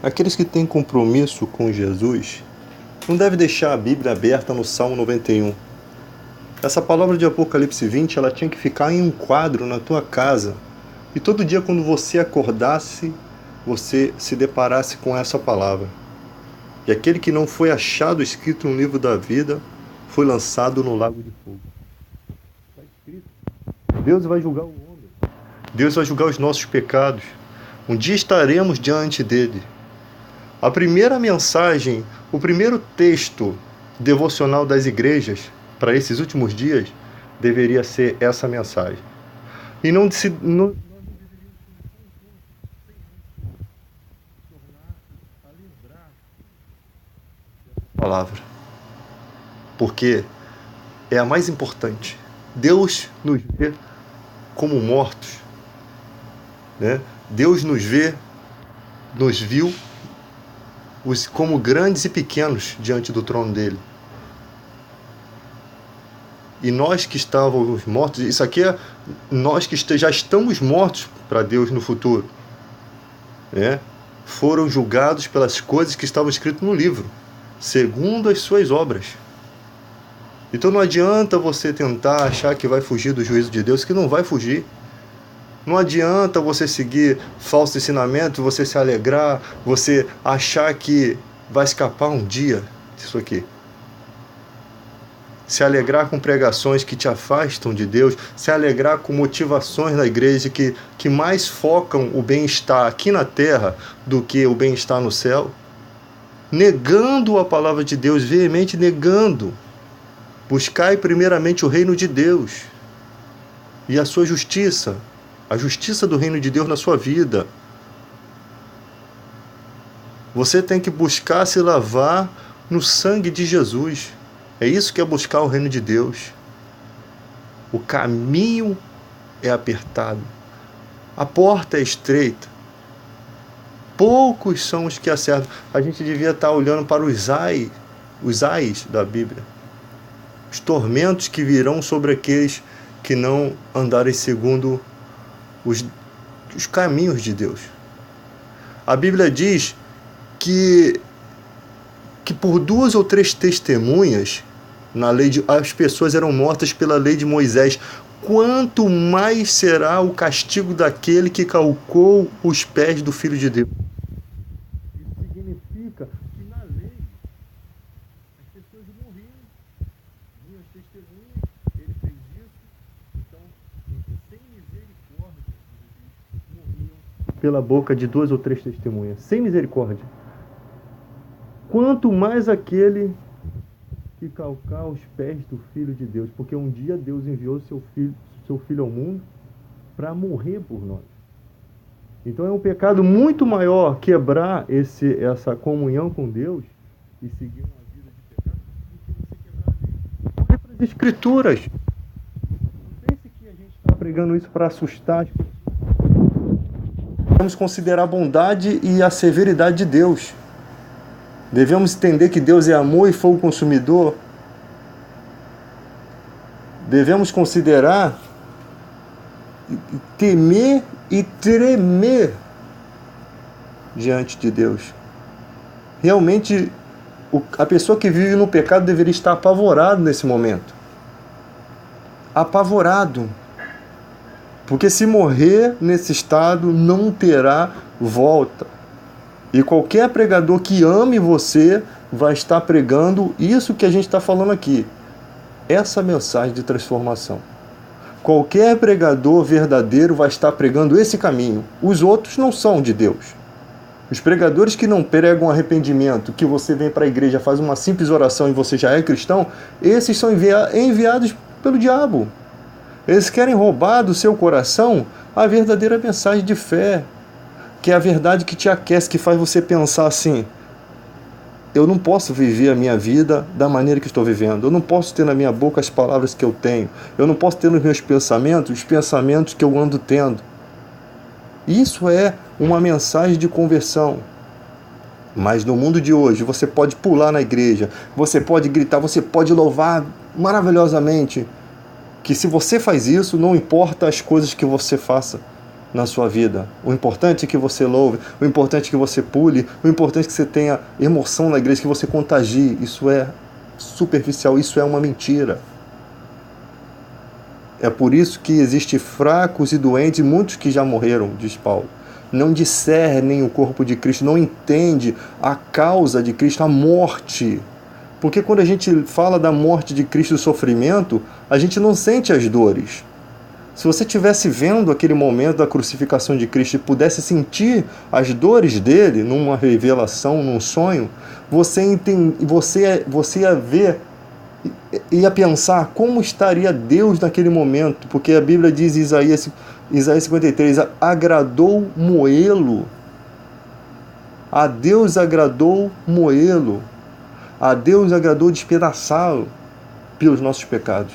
Aqueles que têm compromisso com Jesus não devem deixar a Bíblia aberta no Salmo 91. Essa palavra de Apocalipse 20, ela tinha que ficar em um quadro na tua casa. E todo dia quando você acordasse, você se deparasse com essa palavra. E aquele que não foi achado escrito no livro da vida, foi lançado no lago de fogo. Está escrito. Deus vai julgar o homem. Deus vai julgar os nossos pecados. Um dia estaremos diante dele. A primeira mensagem, o primeiro texto devocional das igrejas para esses últimos dias deveria ser essa mensagem. E não palavra, porque é a mais importante. Deus nos vê como mortos, né? Deus nos viu como grandes e pequenos diante do trono dele. E nós que estávamos mortos, isso aqui é nós que já estamos mortos para Deus no futuro, né? Foram julgados pelas coisas que estavam escritas no livro, segundo as suas obras. Então não adianta você tentar achar que vai fugir do juízo de Deus, que não vai fugir. Não adianta você seguir falso ensinamento, você se alegrar, você achar que vai escapar um dia disso aqui. Se alegrar com pregações que te afastam de Deus, se alegrar com motivações na igreja que mais focam o bem-estar aqui na terra do que o bem-estar no céu, negando a palavra de Deus, veemente negando. Buscai primeiramente o reino de Deus e a sua justiça, a justiça do reino de Deus na sua vida. Você tem que buscar se lavar no sangue de Jesus. É isso que é buscar o reino de Deus. O caminho é apertado, a porta é estreita, poucos são os que acertam. A gente devia estar olhando para os ais da Bíblia, os tormentos que virão sobre aqueles que não andarem segundo os caminhos de Deus. A Bíblia diz que por 2 ou 3 testemunhas as pessoas eram mortas pela lei de Moisés. Quanto mais será o castigo daquele que calcou os pés do Filho de Deus? Isso significa que na lei as pessoas morriam. Vinham as testemunhas, ele fez isso, então sem misericórdia morriam pela boca de 2 ou 3 testemunhas, sem misericórdia. Quanto mais aquele que calcar os pés do Filho de Deus, porque um dia Deus enviou seu filho ao mundo para morrer por nós. Então é um pecado muito maior quebrar essa comunhão com Deus e seguir uma vida de pecado do que você quebrar a lei. Olha para as Escrituras. Não pense que a gente está pregando isso para assustar as pessoas. Vamos considerar a bondade e a severidade de Deus. Devemos entender que Deus é amor e fogo consumidor. Devemos considerar, temer e tremer diante de Deus. Realmente, a pessoa que vive no pecado deveria estar apavorado nesse momento. Apavorado. Porque se morrer nesse estado, não terá volta. E qualquer pregador que ame você vai estar pregando isso que a gente está falando aqui. Essa mensagem de transformação. Qualquer pregador verdadeiro vai estar pregando esse caminho. Os outros não são de Deus. Os pregadores que não pregam arrependimento, que você vem para a igreja, faz uma simples oração e você já é cristão, esses são enviados pelo diabo. Eles querem roubar do seu coração a verdadeira mensagem de fé, que é a verdade que te aquece, que faz você pensar assim: eu não posso viver a minha vida da maneira que estou vivendo, eu não posso ter na minha boca as palavras que eu tenho, eu não posso ter nos meus pensamentos os pensamentos que eu ando tendo. Isso é uma mensagem de conversão. Mas no mundo de hoje, você pode pular na igreja, você pode gritar, você pode louvar maravilhosamente, que se você faz isso, não importa as coisas que você faça, na sua vida. O importante é que você louve, o importante é que você pule, o importante é que você tenha emoção na igreja, que você contagie. Isso é superficial, isso é uma mentira. É por isso que existem fracos e doentes, muitos que já morreram, diz Paulo. Não discernem o corpo de Cristo, não entende a causa de Cristo, a morte. Porque quando a gente fala da morte de Cristo, do sofrimento, a gente não sente as dores. Se você estivesse vendo aquele momento da crucificação de Cristo e pudesse sentir as dores dele numa revelação, num sonho, você ia ver, ia pensar como estaria Deus naquele momento, porque a Bíblia diz em Isaías 53, agradou moê-lo. A Deus agradou moê-lo. A Deus agradou despedaçá-lo pelos nossos pecados,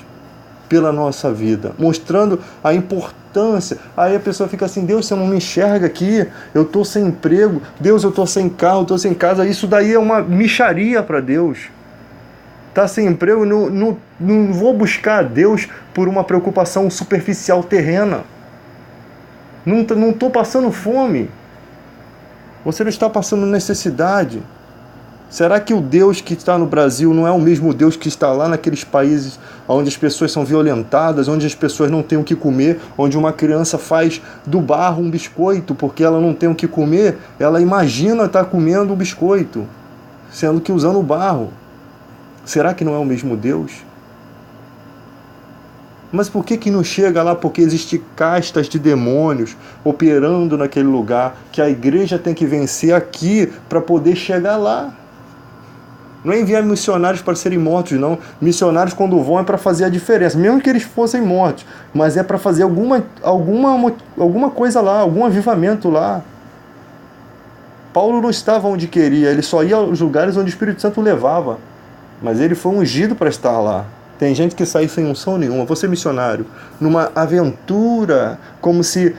pela nossa vida, mostrando a importância. Aí a pessoa fica assim, Deus, você não me enxerga aqui, eu estou sem emprego, Deus, eu estou sem carro, eu estou sem casa. Isso daí é uma mixaria para Deus. Está sem emprego, não vou buscar a Deus por uma preocupação superficial terrena. Não estou passando fome. Você não está passando necessidade. Será que o Deus que está no Brasil não é o mesmo Deus que está lá naqueles países onde as pessoas são violentadas, onde as pessoas não têm o que comer, onde uma criança faz do barro um biscoito porque ela não tem o que comer, ela imagina estar comendo um biscoito, sendo que usando o barro. Será que não é o mesmo Deus? Mas por que não chega lá? Porque existem castas de demônios operando naquele lugar, que a igreja tem que vencer aqui para poder chegar lá. Não é enviar missionários para serem mortos, não. Missionários, quando vão, é para fazer a diferença, mesmo que eles fossem mortos, mas é para fazer alguma coisa lá, algum avivamento lá. Paulo não estava onde queria, ele só ia aos lugares onde o Espírito Santo levava, mas ele foi ungido para estar lá. Tem gente que sai sem unção nenhuma. Você missionário, numa aventura, como se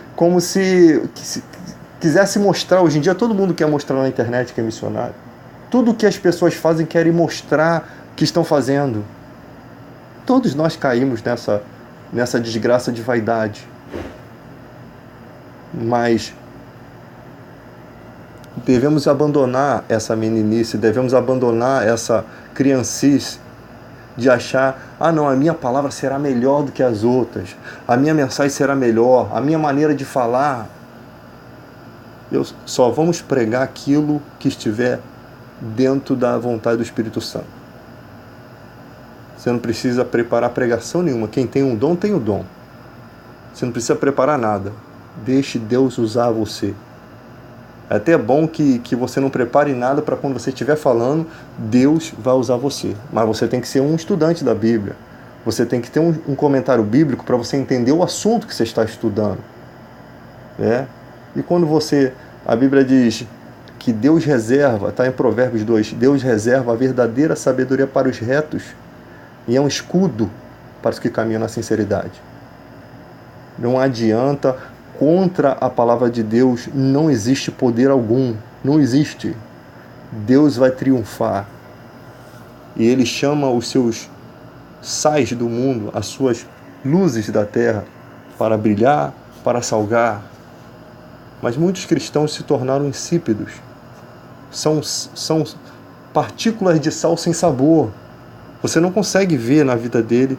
quisesse mostrar. Hoje em dia todo mundo quer mostrar na internet que é missionário. Tudo que as pessoas fazem querem mostrar que estão fazendo. Todos nós caímos nessa desgraça de vaidade. Mas devemos abandonar essa meninice, devemos abandonar essa criancice de achar, não, a minha palavra será melhor do que as outras, a minha mensagem será melhor, a minha maneira de falar. Só vamos pregar aquilo que estiver dentro da vontade do Espírito Santo. Você não precisa preparar pregação nenhuma. Quem tem um dom, tem o dom. Você não precisa preparar nada. Deixe Deus usar você. É até bom que você não prepare nada para quando você estiver falando, Deus vai usar você. Mas você tem que ser um estudante da Bíblia. Você tem que ter um comentário bíblico para você entender o assunto que você está estudando. E quando a Bíblia diz que Deus reserva, está em Provérbios 2, Deus reserva a verdadeira sabedoria para os retos e é um escudo para os que caminham na sinceridade. Não adianta, contra a palavra de Deus não existe poder algum, não existe. Deus vai triunfar e Ele chama os seus sais do mundo, as suas luzes da terra, para brilhar, para salgar. Mas muitos cristãos se tornaram insípidos. São partículas de sal sem sabor. Você não consegue ver na vida dele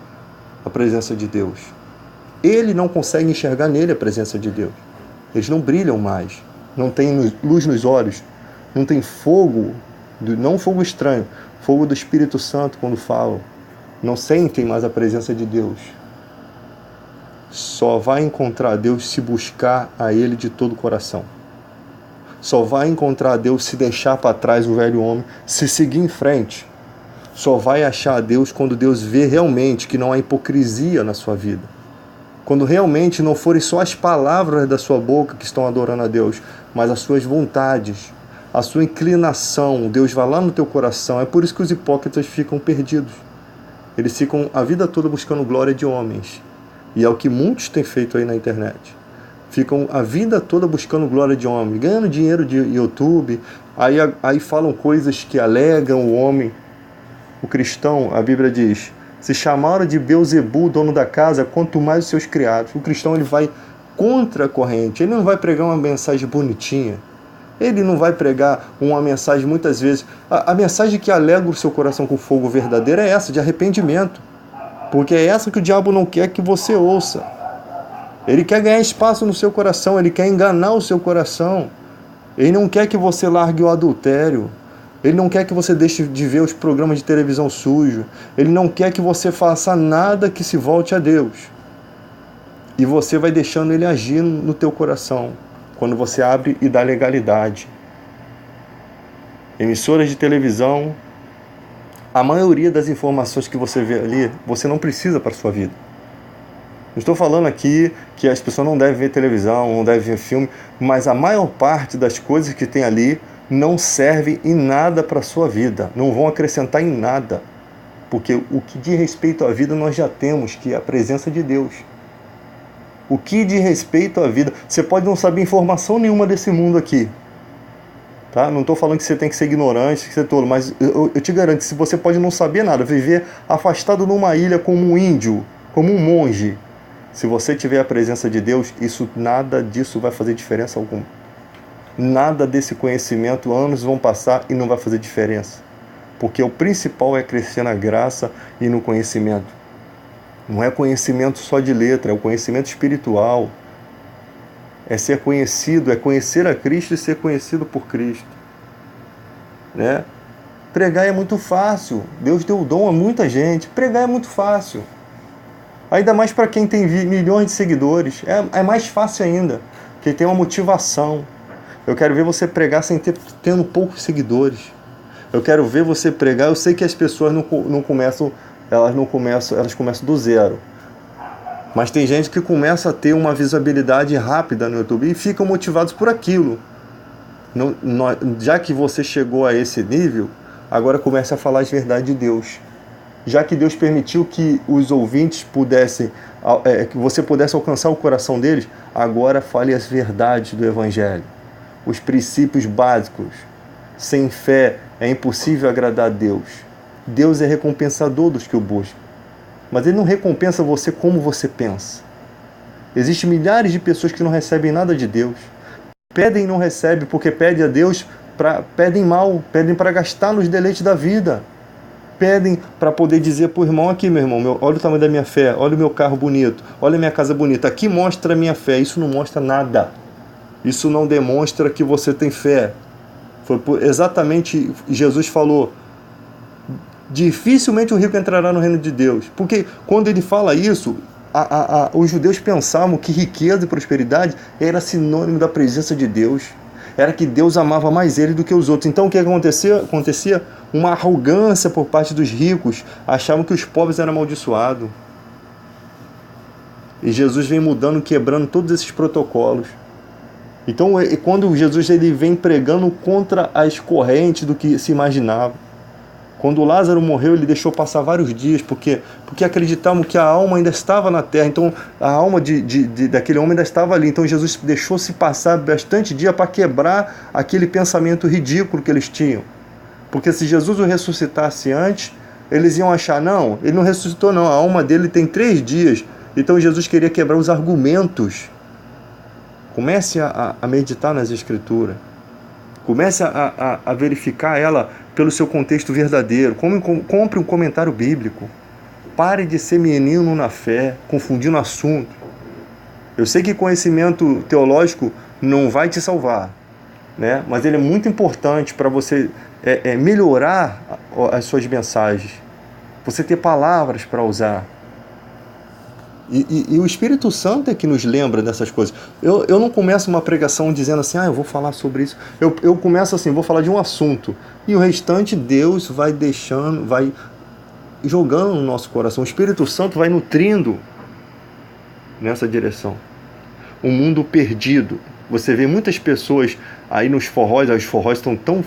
a presença de Deus. Ele não consegue enxergar nele a presença de Deus. Eles não brilham mais. Não tem luz nos olhos. Não tem fogo, não fogo estranho, fogo do Espírito Santo quando falam. Não sentem mais a presença de Deus. Só vai encontrar Deus se buscar a Ele de todo o coração. Só vai encontrar Deus se deixar para trás o velho homem, se seguir em frente. Só vai achar Deus quando Deus vê realmente que não há hipocrisia na sua vida. Quando realmente não forem só as palavras da sua boca que estão adorando a Deus, mas as suas vontades, a sua inclinação, Deus vai lá no teu coração. É por isso que os hipócritas ficam perdidos. Eles ficam a vida toda buscando glória de homens. E é o que muitos têm feito aí na internet. Ficam a vida toda buscando glória de homem, ganhando dinheiro de YouTube, aí falam coisas que alegram o homem. O cristão, a Bíblia diz, se chamaram de Beuzebu, dono da casa, quanto mais os seus criados. O cristão ele vai contra a corrente. Ele não vai pregar uma mensagem bonitinha. Ele não vai pregar uma mensagem, muitas vezes... A mensagem que alegra o seu coração com fogo verdadeiro é essa, de arrependimento. Porque é essa que o diabo não quer que você ouça. Ele quer ganhar espaço no seu coração, ele quer enganar o seu coração. Ele não quer que você largue o adultério. Ele não quer que você deixe de ver os programas de televisão sujos. Ele não quer que você faça nada que se volte a Deus. E você vai deixando ele agir no teu coração, quando você abre e dá legalidade. Emissoras de televisão, a maioria das informações que você vê ali, você não precisa para a sua vida. Não estou falando aqui que as pessoas não devem ver televisão, não devem ver filme, mas a maior parte das coisas que tem ali não servem em nada para a sua vida, não vão acrescentar em nada. Porque o que diz respeito à vida nós já temos, que é a presença de Deus. O que diz respeito à vida, você pode não saber informação nenhuma desse mundo aqui. Tá? Não estou falando que você tem que ser ignorante, que ser tolo, mas eu te garanto que se você pode não saber nada, viver afastado numa ilha como um índio, como um monge, se você tiver a presença de Deus, nada disso vai fazer diferença alguma. Nada desse conhecimento, anos vão passar e não vai fazer diferença. Porque o principal é crescer na graça e no conhecimento. Não é conhecimento só de letra, é o conhecimento espiritual. É ser conhecido, é conhecer a Cristo e ser conhecido por Cristo. Né? Pregar é muito fácil. Deus deu o dom a muita gente. Pregar é muito fácil. Ainda mais para quem tem milhões de seguidores. É mais fácil ainda, porque tem uma motivação. Eu quero ver você pregar sem tendo poucos seguidores. Eu quero ver você pregar. Eu sei que as pessoas não começam, elas começam do zero. Mas tem gente que começa a ter uma visibilidade rápida no YouTube e ficam motivados por aquilo. Já que você chegou a esse nível, agora comece a falar as verdades de Deus. Já que Deus permitiu que os ouvintes que você pudesse alcançar o coração deles, agora fale as verdades do Evangelho. Os princípios básicos. Sem fé é impossível agradar a Deus. Deus é recompensador dos que o buscam. Mas Ele não recompensa você como você pensa. Existem milhares de pessoas que não recebem nada de Deus. Pedem e não recebem porque pedem a Deus, pedem mal, pedem para gastar nos deleites da vida. Pedem para poder dizer para o irmão, aqui meu irmão, olha o tamanho da minha fé, olha o meu carro bonito, olha a minha casa bonita, aqui mostra a minha fé. Isso não mostra nada. Isso não demonstra que você tem fé. Foi exatamente, Jesus falou, dificilmente o rico entrará no reino de Deus. Porque quando ele fala isso, os judeus pensavam que riqueza e prosperidade era sinônimo da presença de Deus. Era que Deus amava mais ele do que os outros. Então o que acontecia? Uma arrogância por parte dos ricos. Achavam que os pobres eram amaldiçoados. E Jesus vem mudando, quebrando todos esses protocolos. Então quando Jesus ele vem pregando contra as correntes do que se imaginava. Quando Lázaro morreu, ele deixou passar vários dias, porque acreditavam que a alma ainda estava na terra. Então, a alma daquele homem ainda estava ali. Então, Jesus deixou-se passar bastante dia para quebrar aquele pensamento ridículo que eles tinham. Porque se Jesus o ressuscitasse antes, eles iam achar, não, ele não ressuscitou não, a alma dele tem 3 dias. Então, Jesus queria quebrar os argumentos. Comece a meditar nas Escrituras. Comece a verificar ela pelo seu contexto verdadeiro. Compre um comentário bíblico. Pare de ser menino na fé, confundindo assunto. Eu sei que conhecimento teológico não vai te salvar, né? Mas ele é muito importante para você melhorar as suas mensagens. Você ter palavras para usar. E o Espírito Santo é que nos lembra dessas coisas. Eu não começo uma pregação dizendo assim, eu vou falar sobre isso. Eu começo assim, vou falar de um assunto. E o restante Deus vai deixando, vai jogando no nosso coração. O Espírito Santo vai nutrindo nessa direção. Um mundo perdido. Você vê muitas pessoas aí nos forróis, os forróis estão tão...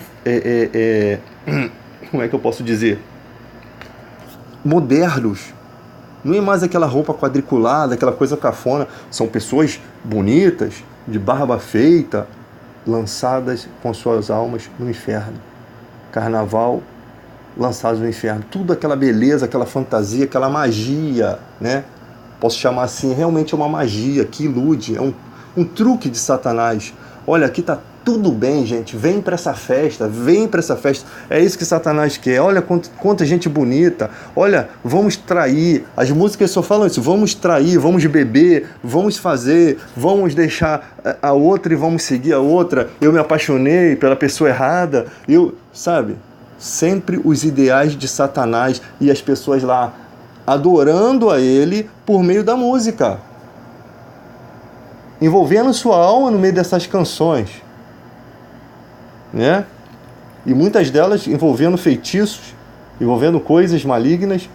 como é que eu posso dizer? Modernos. Não é mais aquela roupa quadriculada, aquela coisa cafona. São pessoas bonitas, de barba feita, lançadas com suas almas no inferno. Carnaval, lançados no inferno. Tudo aquela beleza, aquela fantasia, aquela magia, né? posso chamar assim, realmente é uma magia que ilude, é um truque de Satanás. Olha, aqui está tudo bem, gente, vem para essa festa, é isso que Satanás quer. Olha quanta gente bonita, olha, vamos trair, as músicas só falam isso, vamos trair, vamos beber, vamos fazer, vamos deixar a outra e vamos seguir a outra, eu me apaixonei pela pessoa errada, sabe, sempre os ideais de Satanás e as pessoas lá adorando a ele por meio da música, envolvendo sua alma no meio dessas canções, né? E muitas delas envolvendo feitiços, envolvendo coisas malignas,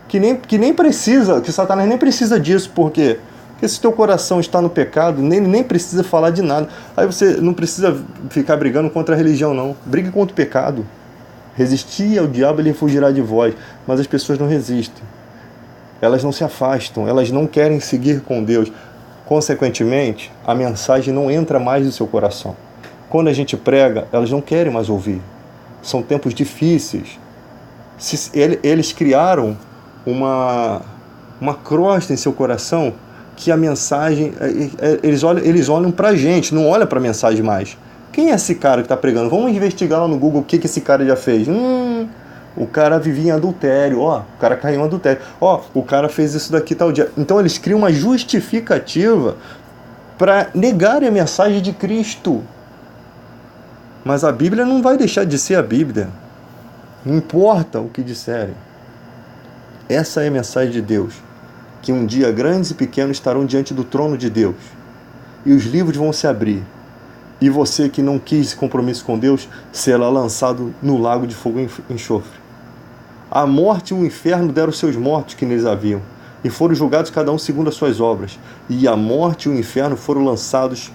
que nem precisa, que Satanás nem precisa disso, porque se teu coração está no pecado, nem precisa falar de nada. Aí você não precisa ficar brigando contra a religião, não. Brigue contra o pecado. Resistir ao diabo, ele fugirá de vós. Mas as pessoas não resistem. Elas não se afastam, elas não querem seguir com Deus. Consequentemente, a mensagem não entra mais no seu coração. Quando a gente prega, elas não querem mais ouvir. São tempos difíceis. Eles criaram uma crosta em seu coração que a mensagem... Eles olham pra gente, não olham pra mensagem mais. Quem é esse cara que está pregando? Vamos investigar lá no Google o que esse cara já fez. O cara vivia em adultério. O cara caiu em adultério. O cara fez isso daqui tal dia. Então eles criam uma justificativa para negarem a mensagem de Cristo. Mas a Bíblia não vai deixar de ser a Bíblia. Não importa o que disserem. Essa é a mensagem de Deus. Que um dia grandes e pequenos estarão diante do trono de Deus. E os livros vão se abrir. E você que não quis esse compromisso com Deus será lançado no lago de fogo e enxofre. A morte e o inferno deram seus mortos que neles haviam. E foram julgados cada um segundo as suas obras. E a morte e o inferno foram lançados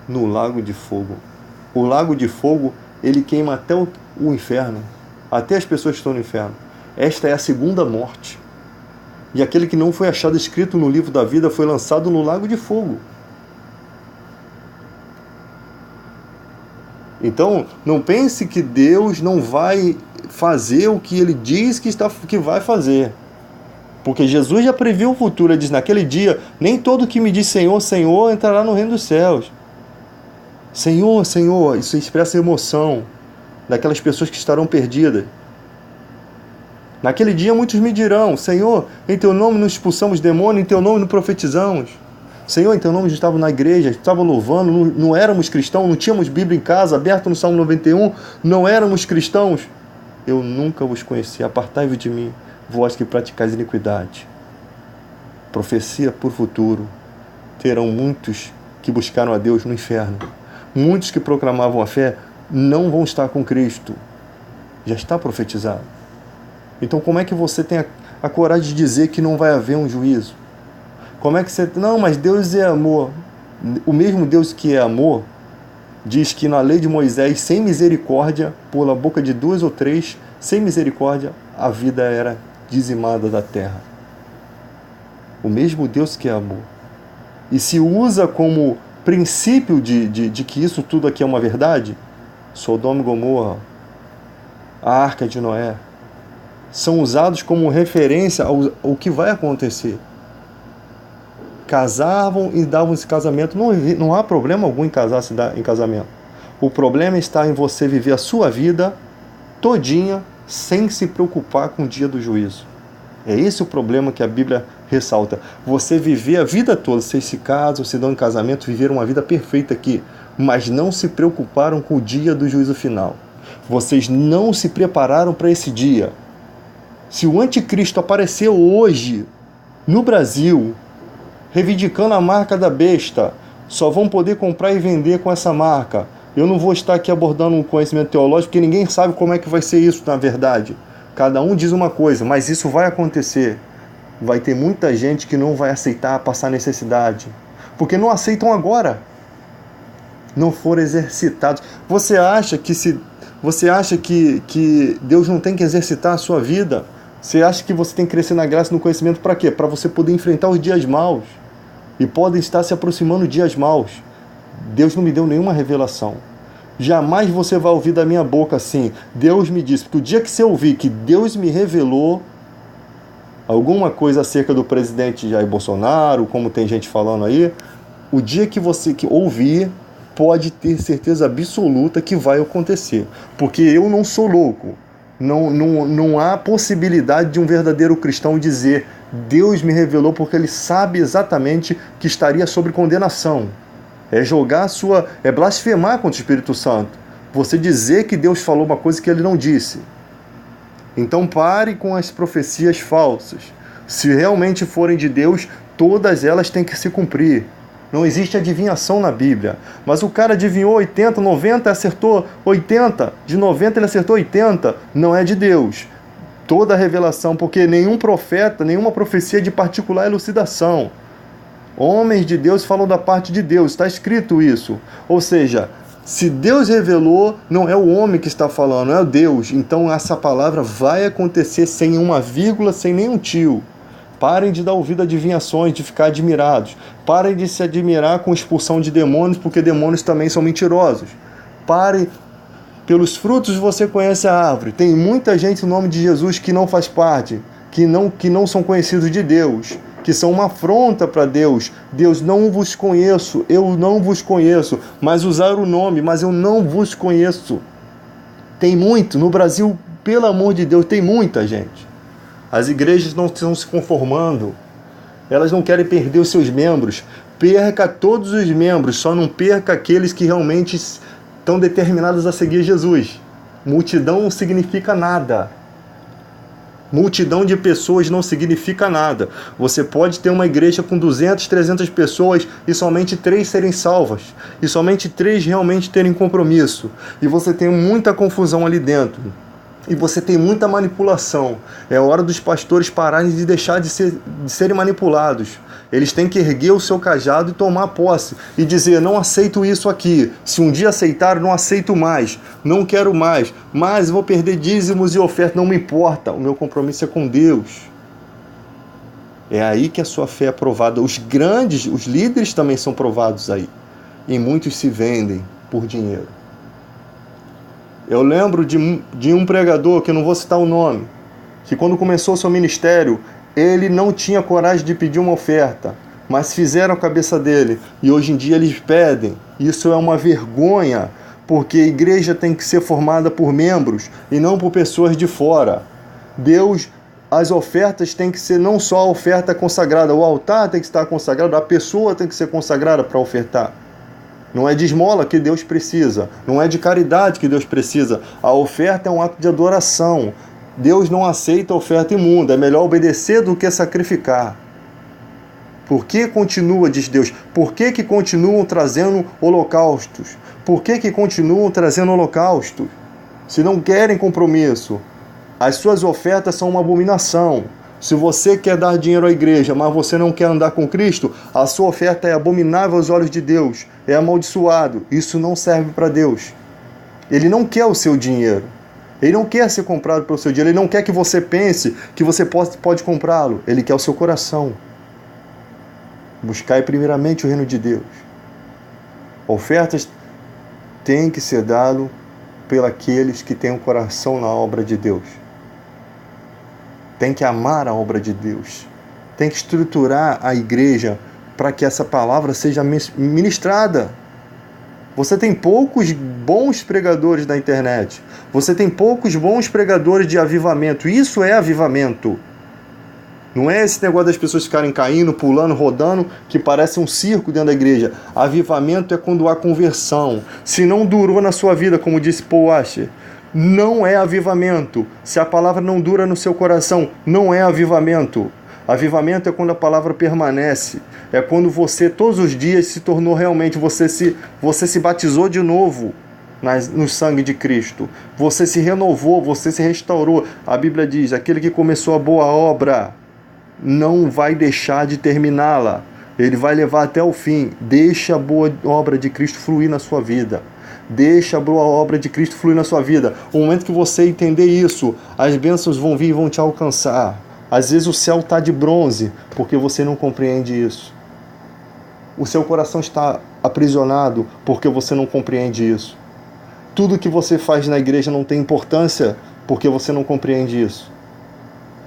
no lago de fogo. O lago de fogo, ele queima até o inferno. Até as pessoas que estão no inferno. Esta é a segunda morte. E aquele que não foi achado escrito no livro da vida foi lançado no lago de fogo. Então, não pense que Deus não vai fazer o que Ele diz que vai fazer. Porque Jesus já previu o futuro. Ele diz, naquele dia, nem todo que me diz Senhor, Senhor, entrará no reino dos céus. Senhor, Senhor, isso expressa emoção daquelas pessoas que estarão perdidas. Naquele dia muitos me dirão, Senhor, em Teu nome nos expulsamos demônios, em Teu nome nos profetizamos. Senhor, em Teu nome estava na igreja, estava louvando, não éramos cristãos, não tínhamos Bíblia em casa, aberto no Salmo 91, não éramos cristãos. Eu nunca vos conheci, apartai-vos de mim, vós que praticais iniquidade. Profecia por futuro, terão muitos que buscaram a Deus no inferno. Muitos que proclamavam a fé não vão estar com Cristo. Já está profetizado. Então como é que você tem a coragem de dizer que não vai haver um juízo? Como é que você... Não, mas Deus é amor. O mesmo Deus que é amor diz que na lei de Moisés, sem misericórdia, pela boca de 2 ou 3, sem misericórdia, a vida era dizimada da terra. O mesmo Deus que é amor. E se usa como princípio de que isso tudo aqui é uma verdade, Sodoma e Gomorra, a Arca de Noé, são usados como referência ao que vai acontecer. Casavam e davam esse casamento. Não há problema algum em casar-se em casamento. O problema está em você viver a sua vida todinha sem se preocupar com o dia do juízo. É esse o problema que a Bíblia ressalta. Você viver a vida toda, vocês se casam, se dão em casamento, viveram uma vida perfeita aqui, mas não se preocuparam com o dia do juízo final. Vocês não se prepararam para esse dia. Se o anticristo aparecer hoje no Brasil, reivindicando a marca da besta, só vão poder comprar e vender com essa marca. Eu não vou estar aqui abordando um conhecimento teológico, porque ninguém sabe como é que vai ser isso na verdade. Cada um diz uma coisa, mas isso vai acontecer. Vai ter muita gente que não vai aceitar passar necessidade, porque não aceitam agora. Não foram exercitados. Você acha que Deus não tem que exercitar a sua vida? Você acha que você tem que crescer na graça e no conhecimento para quê? Para você poder enfrentar os dias maus. E podem estar se aproximando dias maus. Deus não me deu nenhuma revelação. Jamais você vai ouvir da minha boca assim, Deus me disse, porque o dia que você ouvir que Deus me revelou, alguma coisa acerca do presidente Jair Bolsonaro, como tem gente falando aí, o dia que você ouvir, pode ter certeza absoluta que vai acontecer. Porque eu não sou louco. Não há possibilidade de um verdadeiro cristão dizer Deus me revelou, porque ele sabe exatamente que estaria sobre condenação. É blasfemar contra o Espírito Santo. Você dizer que Deus falou uma coisa que ele não disse. Então pare com as profecias falsas. Se realmente forem de Deus, todas elas têm que se cumprir. Não existe adivinhação na Bíblia. Mas o cara adivinhou 80, 90, acertou 80. De 90 ele acertou 80. Não é de Deus. Toda a revelação, porque nenhum profeta, nenhuma profecia de particular elucidação. Homens de Deus falam da parte de Deus. Está escrito isso. Ou seja, se Deus revelou, não é o homem que está falando, é o Deus. Então essa palavra vai acontecer sem uma vírgula, sem nenhum tio. Parem de dar ouvido a adivinhações, de ficar admirados. Parem de se admirar com expulsão de demônios, porque demônios também são mentirosos. Parem, pelos frutos você conhece a árvore. Tem muita gente no nome de Jesus que não faz parte, que não são conhecidos de Deus, que são uma afronta para Deus. Deus, não vos conheço, eu não vos conheço, mas usaram o nome, mas eu não vos conheço. Tem muito, no Brasil, pelo amor de Deus, tem muita gente. As igrejas não estão se conformando, elas não querem perder os seus membros. Perca todos os membros, só não perca aqueles que realmente estão determinados a seguir Jesus. Multidão não significa nada. Multidão de pessoas não significa nada. Você pode ter uma igreja com 200, 300 pessoas e somente 3 serem salvas. E somente 3 realmente terem compromisso. E você tem muita confusão ali dentro. E você tem muita manipulação. É hora dos pastores pararem de deixar de serem manipulados. Eles têm que erguer o seu cajado e tomar posse. E dizer, não aceito isso aqui. Se um dia aceitar, não aceito mais. Não quero mais. Mas vou perder dízimos e ofertas. Não me importa. O meu compromisso é com Deus. É aí que a sua fé é provada. Os grandes, os líderes também são provados aí. E muitos se vendem por dinheiro. Eu lembro de um pregador, que eu não vou citar o nome, que quando começou o seu ministério, ele não tinha coragem de pedir uma oferta, mas fizeram a cabeça dele, e hoje em dia eles pedem. Isso é uma vergonha, porque a igreja tem que ser formada por membros e não por pessoas de fora. Deus, as ofertas têm que ser não só a oferta consagrada, o altar tem que estar consagrado, a pessoa tem que ser consagrada para ofertar. Não é de esmola que Deus precisa. Não é de caridade que Deus precisa. A oferta é um ato de adoração. Deus não aceita oferta imunda. É melhor obedecer do que sacrificar. Por que continua, diz Deus? Por que continuam trazendo holocaustos? Por que continuam trazendo holocaustos? Se não querem compromisso. As suas ofertas são uma abominação. Se você quer dar dinheiro à igreja, mas você não quer andar com Cristo, a sua oferta é abominável aos olhos de Deus, é amaldiçoado. Isso não serve para Deus. Ele não quer o seu dinheiro. Ele não quer ser comprado pelo seu dinheiro. Ele não quer que você pense que você pode comprá-lo. Ele quer o seu coração. Buscai primeiramente o reino de Deus. Ofertas têm que ser dadas pelos que têm o coração na obra de Deus. Tem que amar a obra de Deus. Tem que estruturar a igreja para que essa palavra seja ministrada. Você tem poucos bons pregadores na internet. Você tem poucos bons pregadores de avivamento. Isso é avivamento. Não é esse negócio das pessoas ficarem caindo, pulando, rodando, que parece um circo dentro da igreja. Avivamento é quando há conversão. Se não durou na sua vida, como disse Paul Washer, não é avivamento. Se a palavra não dura no seu coração, não é avivamento. Avivamento é quando a palavra permanece. É quando você todos os dias se tornou realmente, você se batizou de novo no sangue de Cristo. Você se renovou, você se restaurou. A Bíblia diz, aquele que começou a boa obra não vai deixar de terminá-la. Ele vai levar até o fim. Deixa a boa obra de Cristo fluir na sua vida. Deixa a boa obra de Cristo fluir na sua vida. No momento que você entender isso, as bênçãos vão vir e vão te alcançar. Às vezes o céu está de bronze, porque você não compreende isso. O seu coração está aprisionado, porque você não compreende isso. Tudo que você faz na igreja não tem importância, porque você não compreende isso.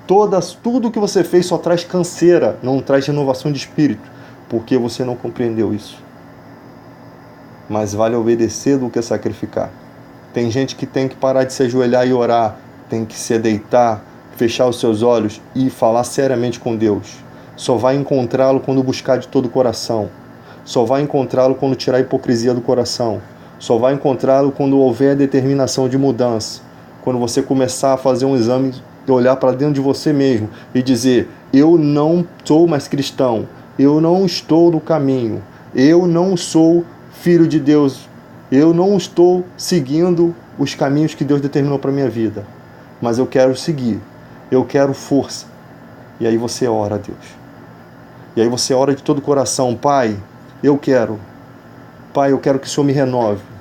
Tudo que você fez só traz canseira, não traz renovação de espírito, porque você não compreendeu isso. Mas vale obedecer do que sacrificar. Tem gente que tem que parar de se ajoelhar e orar, tem que se deitar, fechar os seus olhos e falar seriamente com Deus. Só vai encontrá-lo quando buscar de todo o coração. Só vai encontrá-lo quando tirar a hipocrisia do coração. Só vai encontrá-lo quando houver determinação de mudança. Quando você começar a fazer um exame, olhar para dentro de você mesmo e dizer: eu não sou mais cristão, eu não estou no caminho, eu não sou filho de Deus, eu não estou seguindo os caminhos que Deus determinou para a minha vida, mas eu quero seguir, eu quero força. E aí você ora a Deus. E aí você ora de todo o coração: Pai, eu quero que o Senhor me renove.